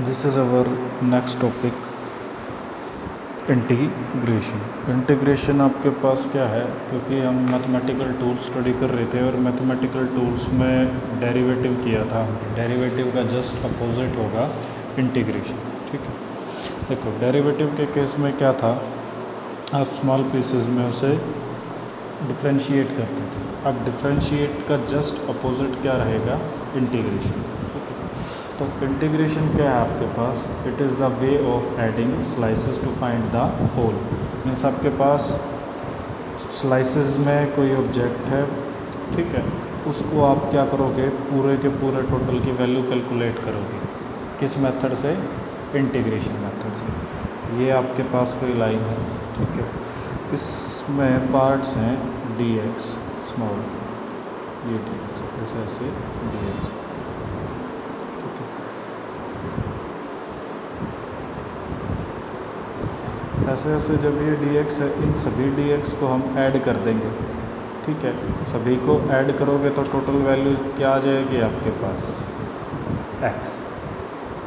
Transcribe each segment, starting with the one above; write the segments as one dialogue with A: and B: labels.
A: This is our next topic, integration. Integration आपके पास क्या है, क्योंकि हम मैथमेटिकल टूल्स स्टडी कर रहे थे और मैथमेटिकल टूल्स में डेरिवेटिव किया था। डेरिवेटिव का जस्ट अपोजिट होगा इंटीग्रेशन। ठीक है, देखो डेरिवेटिव के केस में क्या था, आप स्मॉल पीसेस में उसे डिफ्रेंशिएट करते थे। अब डिफ्रेंशिएट का जस्ट अपोजिट क्या रहेगा, इंटीग्रेशन। ठीक है, तो इंटीग्रेशन क्या है आपके पास, it is the way of adding slices to find the whole. Means आपके पास स्लाइसेस में कोई ऑब्जेक्ट है, ठीक है, उसको आप क्या करोगे, पूरे के पूरे टोटल की वैल्यू कैलकुलेट करोगे। किस मेथड से, इंटीग्रेशन मेथड से। ये आपके पास कोई लाइन है, ठीक है, इसमें पार्ट्स हैं डी एक्स स्मॉल, ये डी एक्स ऐसे ऐसे डी एक्स, ठीक है, ऐसे ऐसे जब ये डी एक्स है, इन सभी डी एक्स को हम ऐड कर देंगे। ठीक है, सभी को ऐड करोगे तो टोटल वैल्यू क्या आ जाएगी आपके पास, एक्स।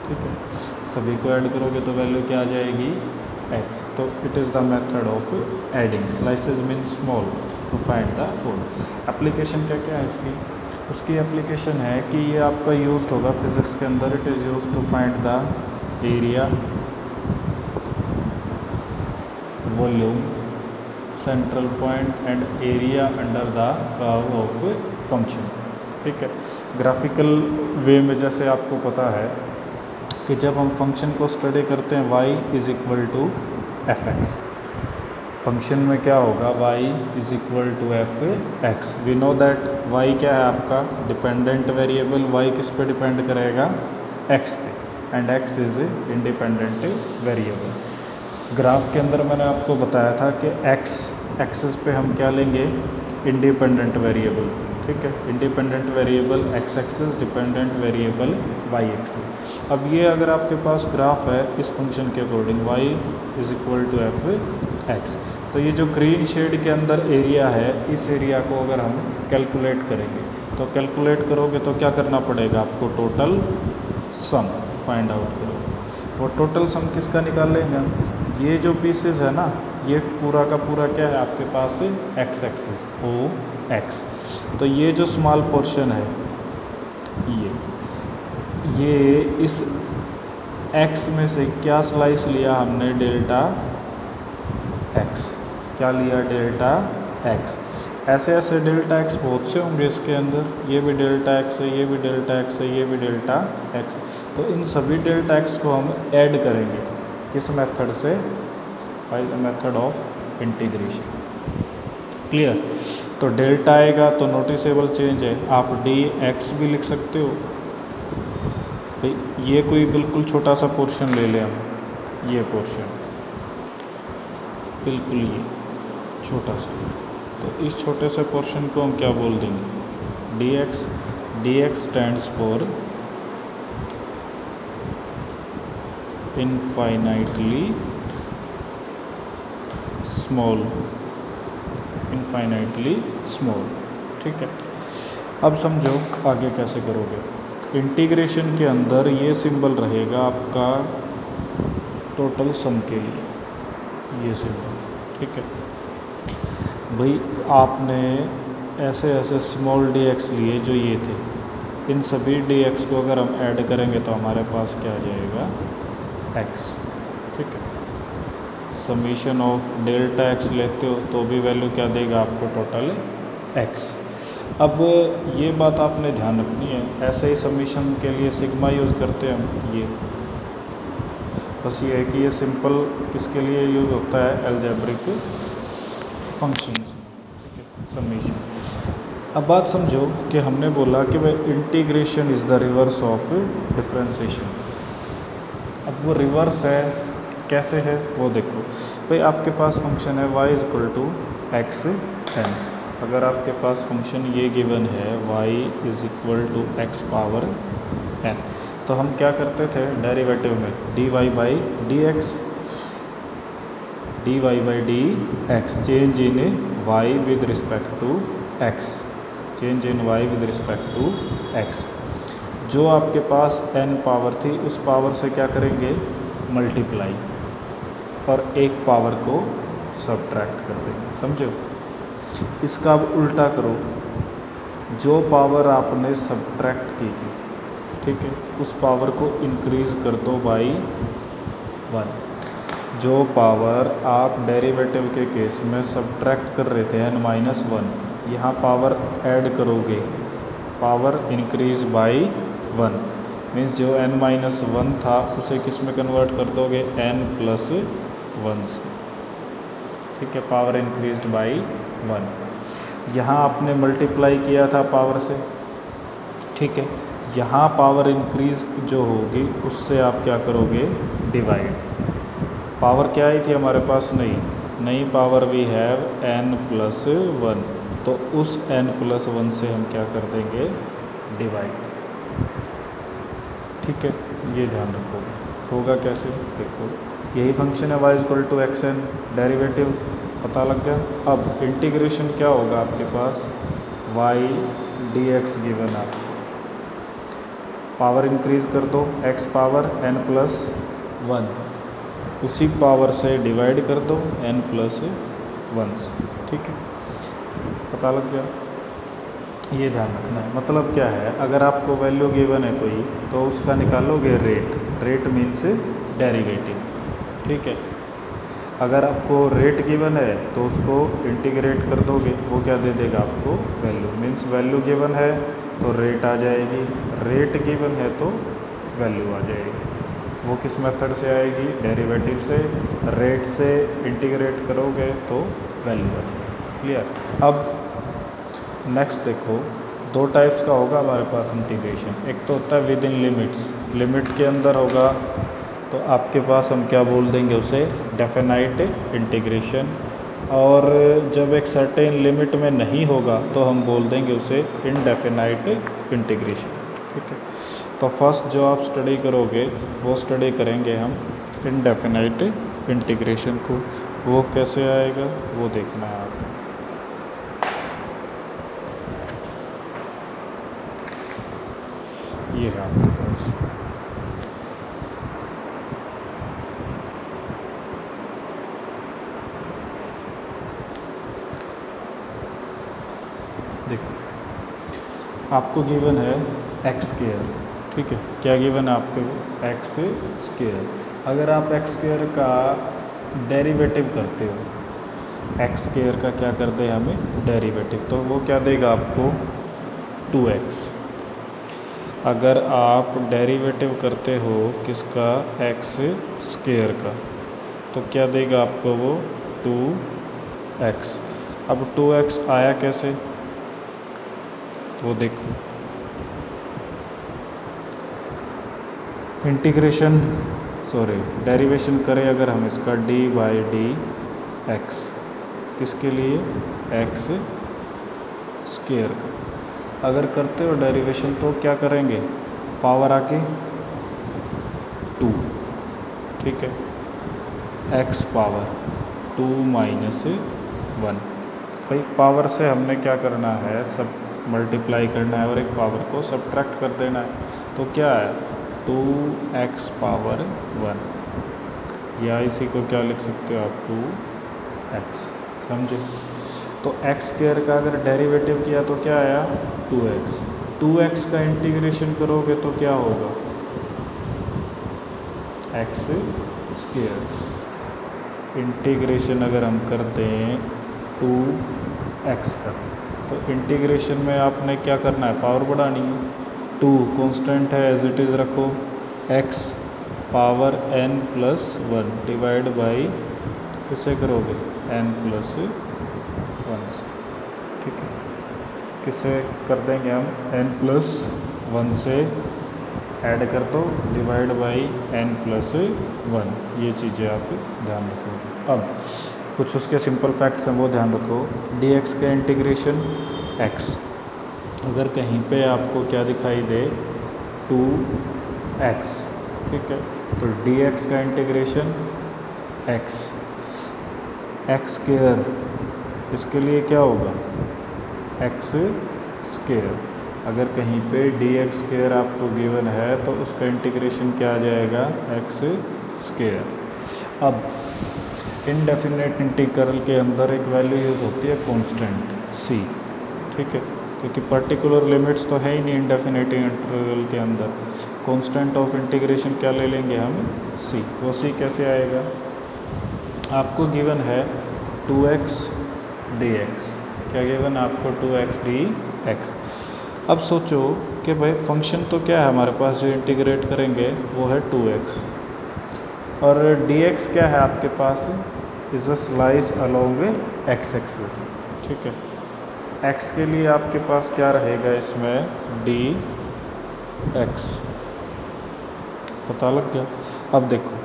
A: ठीक है, सभी को ऐड करोगे तो वैल्यू क्या आ जाएगी, एक्स। तो it is the method of adding slices mean small to find the whole. Application क्या क्या है इसकी, उसकी एप्लीकेशन है कि ये आपका यूज्ड होगा फिजिक्स के अंदर। It is used to find the area, volume, central point and area under the curve of function. ठीक है, ग्राफिकल वे में जैसे आपको पता है कि जब हम फंक्शन को स्टडी करते हैं y is equal to F X, function में क्या होगा, y is equal to F X. We know that y क्या है आपका डिपेंडेंट वेरिएबल, y किस पे डिपेंड करेगा, x पे, and x is independent variable. Graph के अंदर मैंने आपको बताया था कि x एक्सिस पे हम क्या लेंगे, इंडिपेंडेंट वेरिएबल। ठीक है, independent variable x axis, dependent variable y axis. अब ये अगर आपके पास ग्राफ है इस फंक्शन के according, y is equal to F X, तो ये जो ग्रीन शेड के अंदर एरिया है, इस एरिया को अगर हम कैलकुलेट करेंगे, तो कैलकुलेट करोगे तो क्या करना पड़ेगा आपको, टोटल सम फाइंड आउट करोगे। और टोटल सम किसका निकाल लेंगे हम, ये जो पीसेस है ना, ये पूरा का पूरा क्या है आपके पास, एक्स एक्सिस ओ एक्स। तो ये जो स्मॉल पोर्शन है, ये इस एक्स में से क्या स्लाइस लिया हमने, डेल्टा एक्स। क्या लिया, डेल्टा एक्स। ऐसे ऐसे डेल्टा एक्स बहुत से होंगे इसके अंदर, ये भी डेल्टा एक्स है, ये भी डेल्टा एक्स है, ये भी डेल्टा एक्स। तो इन सभी डेल्टा एक्स को हम ऐड करेंगे, किस मेथड से, by the method of integration. Clear. तो डेल्टा आएगा तो नोटिसेबल चेंज है, आप डी एक्स भी लिख सकते हो। भाई ये कोई बिल्कुल छोटा सा पोर्शन ले लें हम, ये पोर्शन बिल्कुल ये छोटा सा, तो इस छोटे से पोर्शन को हम क्या बोल देंगे, D X. D x stands for infinitely small, infinitely small. ठीक है, अब समझो आगे कैसे करोगे। इंटीग्रेशन के अंदर ये सिंबल रहेगा आपका टोटल सम के लिए, ये सिंबल। ठीक है भाई, आपने ऐसे ऐसे स्मॉल डी एक्स लिए जो ये थे, इन सभी डी एक्स को अगर हम ऐड करेंगे तो हमारे पास क्या आ जाएगा, एक्स। ठीक है, समीशन ऑफ डेल्टा एक्स लेते हो तो भी वैल्यू क्या देगा आपको, टोटल एक्स। अब ये बात आपने ध्यान रखनी है, ऐसे ही समीशन के लिए सिग्मा यूज़ करते हैं हम, ये बस ये है कि ये सिंपल किसके लिए यूज़ होता है, अलजेब्रिक फंक्शंस। ठीक है, समीशन। अब बात समझो कि हमने बोला कि भाई integration is the reverse of differentiation. अब वो रिवर्स है, कैसे है वो देखो। भाई आपके पास फंक्शन है y is equal to X N. अगर आपके पास फंक्शन ये गिवन है y is equal to X power N, तो हम क्या करते थे डेरिवेटिव में, D Y by D X, D Y by D X, change in Y with respect to X, change in Y with respect to X. जो आपके पास n power थी उस पावर से क्या करेंगे, मल्टीप्लाई, और एक पावर को सब्ट्रैक्ट कर देंगे, समझो। इसका अब उल्टा करो, जो पावर आपने सब्ट्रैक्ट की थी, ठीक है, उस पावर को इंक्रीज़ कर दो बाई 1। जो पावर आप डेरिवेटिव के केस में सब्ट्रैक्ट कर रहे थे n-1, यहाँ पावर ऐड करोगे, पावर इंक्रीज बाई 1, मीन्स जो n-1 था उसे किस में कन्वर्ट कर दोगे, n+1 से, ठीक है, पावर इंक्रीज्ड बाई 1। यहाँ आपने मल्टीप्लाई किया था पावर से, ठीक है, यहाँ पावर इंक्रीज जो होगी उससे आप क्या करोगे, डिवाइड। पावर क्या आई थी हमारे पास, नई पावर वी हैव n+1, तो उस n+1 से हम क्या कर देंगे, डिवाइड, ठीक है, ये ध्यान रखो। होगा कैसे, देखो, यही फंक्शन है y=xn, डेरिवेटिव पता लग गया। अब इंटीग्रेशन क्या होगा आपके पास, y dx गिवन आप, पावर इंक्रीज कर दो, x पावर n+1, उसी पावर से डिवाइड कर दो n+1 से, ठीक है, पता लग गया। ये ध्यान रखना है। मतलब क्या है, अगर आपको वैल्यू गिवन है कोई तो उसका निकालोगे रेट मीन्स डेरिवेटिव, ठीक है। अगर आपको रेट गिवन है तो उसको इंटीग्रेट कर दोगे, वो क्या दे देगा आपको, वैल्यू, मीन्स वैल्यू गिवन है तो रेट आ जाएगी, रेट गिवन है तो वैल्यू आ जाएगी। वो किस मेथड से आएगी, डेरिवेटिव से, रेट से इंटीग्रेट करोगे तो वैल्यू आ जाएगी, क्लियर। अब नेक्स्ट देखो, दो टाइप्स का होगा हमारे पास इंटीग्रेशन। एक तो होता है विद इन लिमिट्स, लिमिट के अंदर होगा तो आपके पास हम क्या बोल देंगे उसे, डेफिनाइट इंटीग्रेशन, और जब एक सर्टेन लिमिट में नहीं होगा तो हम बोल देंगे उसे इनडेफिनाइट इंटीग्रेशन, ठीक है। तो फर्स्ट जो आप स्टडी करोगे वो स्टडी करेंगे हम इनडेफिनाइट इंटीग्रेशन को, वो कैसे आएगा वो देखना है आपको। ये है आपके पास, देखो आपको गिवन है एक्स स्क्वायर, ठीक है, क्या गिवन है आपको, एक्स स्क्वायर। अगर आप एक्स स्क्वायर का डेरिवेटिव करते हो, एक्स स्क्वायर का क्या करते हैं हमें, डेरिवेटिव, तो वो क्या देगा आपको, 2x। अगर आप डेरिवेटिव करते हो किसका, एक्स स्क्वायर का, तो क्या देगा आपको वो, 2x। अब 2x आया कैसे, वो देखो, इंटीग्रेशन डेरिवेशन करें अगर हम इसका d/dx, किसके लिए, एक्स स्क्वायर का। अगर करते हो डेरिवेशन तो क्या करेंगे, पावर आके 2, ठीक है, x पावर 2 - 1। भाई पावर से हमने क्या करना है, सब मल्टीप्लाई करना है और एक पावर को सब्ट्रैक्ट कर देना है, तो क्या है, 2x पावर 1, या इसी को क्या लिख सकते हो आप, 2x, समझे। तो x स्क्वायर का अगर डेरिवेटिव किया तो क्या आया, 2x। 2x का इंटीग्रेशन करोगे तो क्या होगा, x स्क्वायर। इंटीग्रेशन अगर हम करते हैं 2x का, तो इंटीग्रेशन में आपने क्या करना है, पावर बढ़ानी है। 2 कांस्टेंट है, एज इट इज़ रखो, x power n+1 divide by, किससे करोगे, n+1 से, ठीक है, किससे कर देंगे हम, n+1 से ऐड कर दो, डिवाइड बाई n+1, ये चीज़ें आप ध्यान रखो। अब कुछ उसके सिंपल फैक्ट्स हैं वो ध्यान रखो। dx का इंटीग्रेशन x, अगर कहीं पे आपको क्या दिखाई दे, 2x, ठीक है, तो dx का इंटीग्रेशन x, एक्स स्क्वायर, इसके लिए क्या होगा, एक्स स्क्वायर। अगर कहीं पे डी एक्स स्क्वेयर आपको गिवन है तो उसका इंटीग्रेशन क्या आ जाएगा, एक्स स्क्वेयर। अब इनडेफिनेट इंटीग्रल के अंदर एक वैल्यू यूज़ होती है कांस्टेंट सी, ठीक है, क्योंकि पर्टिकुलर लिमिट्स तो है ही नहीं इनडेफिनेट इंटीग्रल के अंदर। कांस्टेंट ऑफ इंटीग्रेशन क्या ले लेंगे हम, सी। वो सी कैसे आएगा, आपको गिवन है 2x dx, क्या गिवन आपको 2x dx। अब सोचो कि भाई फंक्शन तो क्या है हमारे पास जो इंटीग्रेट करेंगे वो है 2x, और dx क्या है आपके पास, is a slice along x axis, ठीक है। x के लिए आपके पास क्या रहेगा इसमें, dx, पता लग गया। अब देखो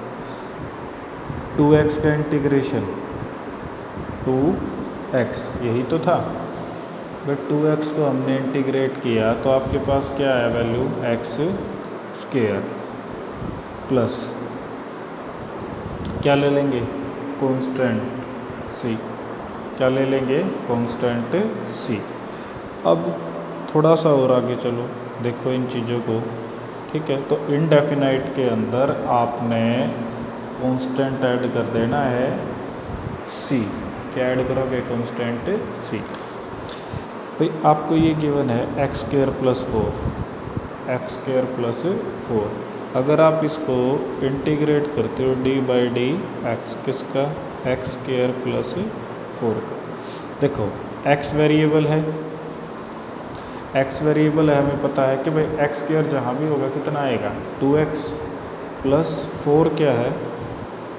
A: 2x का इंटीग्रेशन 2x यही तो था, बट 2x को हमने इंटीग्रेट किया तो आपके पास क्या है वैल्यू, एक्स स्क्वेयर प्लस क्या ले लेंगे, कांस्टेंट c, क्या ले लेंगे, कांस्टेंट c। अब थोड़ा सा और आगे चलो, देखो इन चीज़ों को, ठीक है। तो इनडेफिनाइट के अंदर आपने कांस्टेंट ऐड कर देना है c, क्या ऐड करोगे, कांस्टेंट c। भाई आपको ये गिवन है x square plus 4, x square plus 4। अगर आप इसको इंटीग्रेट करते हो डी बाई डी एक्स, किसका, एक्स स्क्वेयर प्लस 4 का। देखो एक्स वेरिएबल है, एक्स वेरिएबल है, हमें पता है कि भाई एक्स स्क्वेयर जहाँ भी होगा कितना आएगा, 2x प्लस 4 क्या है,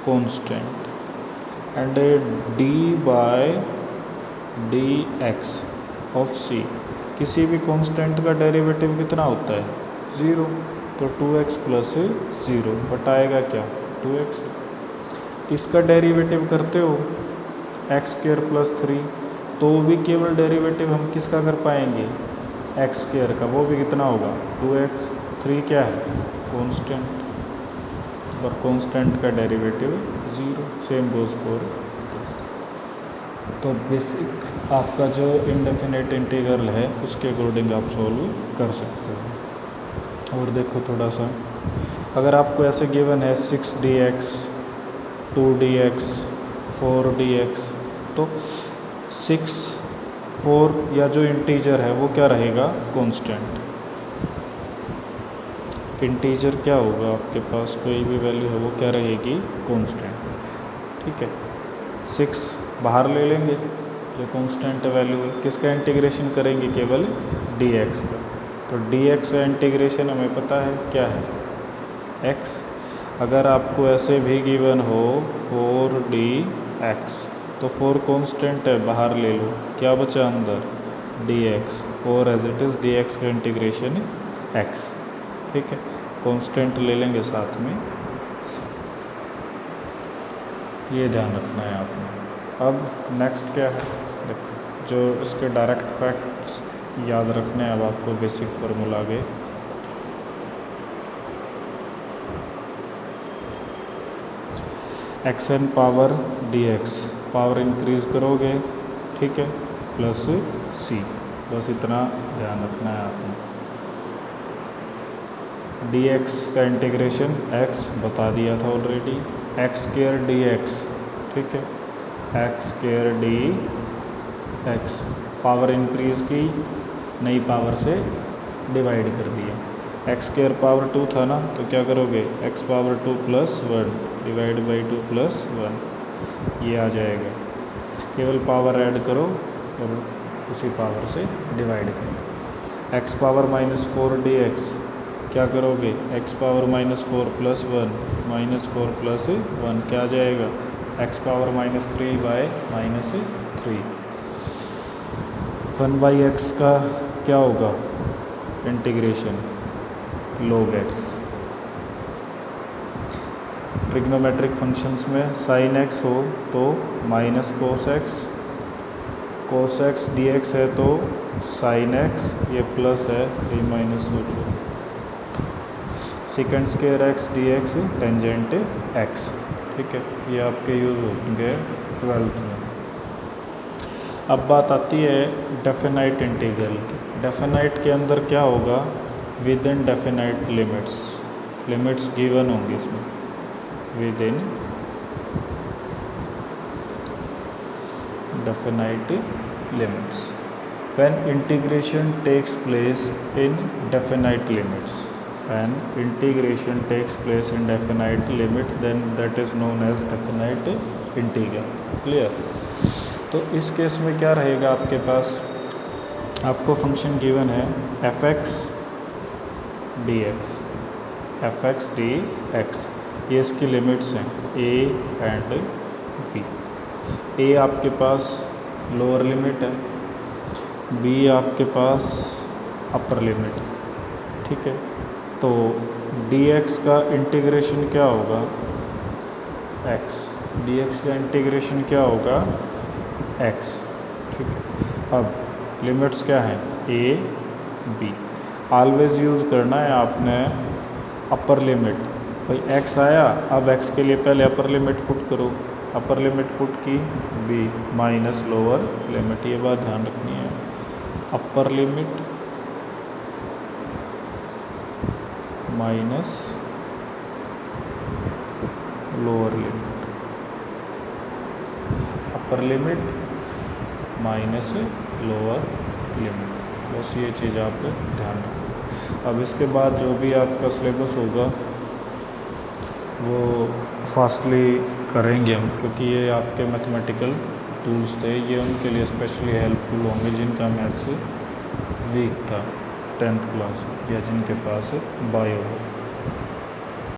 A: constant, and D by D X of c, किसी भी कांस्टेंट का डेरिवेटिव कितना होता है, 0, तो 2x प्लस 0 बट आएगा क्या, 2x। इसका डेरिवेटिव करते हो एक्स स्क्वेयर प्लस 3, तो भी केवल डेरिवेटिव हम किसका कर पाएंगे, एक्स स्क्वेयर का, वो भी कितना होगा, 2x। 3 क्या है, कांस्टेंट, और कांस्टेंट का डेरिवेटिव 0, सेम गोज फॉर। तो बेसिक आपका जो इनडेफिनेट इंटीग्रल है उसके अकॉर्डिंग आप सॉल्व कर सकते हो। और देखो थोड़ा सा, अगर आपको ऐसे गिवन है 6dx, 2dx, 4dx, तो 6, 4 या जो इंटीजर है वो क्या रहेगा, कांस्टेंट। इंटीजर क्या होगा आपके पास, कोई भी वैल्यू है वो क्या रहेगी, कांस्टेंट, ठीक है। 6 बाहर ले लेंगे, जो कांस्टेंट वैल्यू है, किसका इंटीग्रेशन करेंगे, केवल dx का। तो dx का इंटीग्रेशन हमें पता है क्या है, x। अगर आपको ऐसे भी गिवन हो 4dx, तो 4 कांस्टेंट है, बाहर ले लो, क्या बचा अंदर, dx, 4 as it is, dx का इंटीग्रेशन x, ठीक है। कांस्टेंट ले लेंगे साथ में, ये ध्यान रखना है आपने। अब नेक्स्ट क्या है, देखो जो इसके डायरेक्ट फैक्ट्स याद रखने हैं अब आपको, बेसिक फार्मूला के, X N power D X, power increase करोगे, ठीक है, प्लस सी, बस इतना ध्यान रखना है आपने। डी एक्स का इंटीग्रेशन एक्स बता दिया था already, x square D x, ठीक है, x square D X, power increase की, नई पावर से डिवाइड कर दिया। एक्स स्क्वेयर पावर 2 था ना, तो क्या करोगे, x power 2 plus 1 divide by 2 plus 1, ये आ जाएगा। केवल पावर ऐड करो और उसी पावर से डिवाइड करो। एक्स पावर -4 डी एक्स, क्या करोगे, एक्स पावर -4 प्लस 1 -4 प्लस 1 क्या आ जाएगा, एक्स पावर -3 बाय -3। 1/x का क्या होगा, integration log x। Trigonometric functions में साइन x हो तो माइनस cos x dx है तो साइन x, ये प्लस है, ये माइनस हो चुका, second square x dx tangent x, ठीक है। ये आपके यूज़ होंगे 12th में। अब बात आती है डेफिनाइट इंटीग्रल की। डेफिनाइट के अंदर क्या होगा, with in definite limits, limits given होंगी इसमें, with in definite limits, when integration takes place in definite limits, when integration takes place in definite limit, then that is known as definite integral. Clear? तो इस case में क्या रहेगा आपके पास, आपको function given है f(x) dx, f(x) dx, ये इसकी लिमिट्स हैं a एंड b. a आपके पास लोअर लिमिट है, b आपके पास अपर लिमिट, ठीक है. तो dx का इंटीग्रेशन क्या होगा, x, dx का इंटीग्रेशन क्या होगा, x, ठीक है. अब लिमिट्स क्या हैं, a b. ऑलवेज यूज़ करना है आपने अपर लिमिट. भाई x आया, अब x के लिए पहले अपर लिमिट पुट करो, अपर लिमिट पुट की b माइनस लोअर लिमिट, ये बात ध्यान रखनी है. Upper limit minus lower limit, upper limit minus lower limit, बस ये चीज़ आप ध्यान रखें. अब इसके बाद जो भी आपका सिलेबस होगा वो फास्टली करेंगे हम, क्योंकि ये आपके मैथमेटिकल टूल्स थे, ये उनके लिए स्पेशली हेल्पफुल होंगे जिनका मैथ्स वीक था 10th क्लास या जिनके पास बायो हो.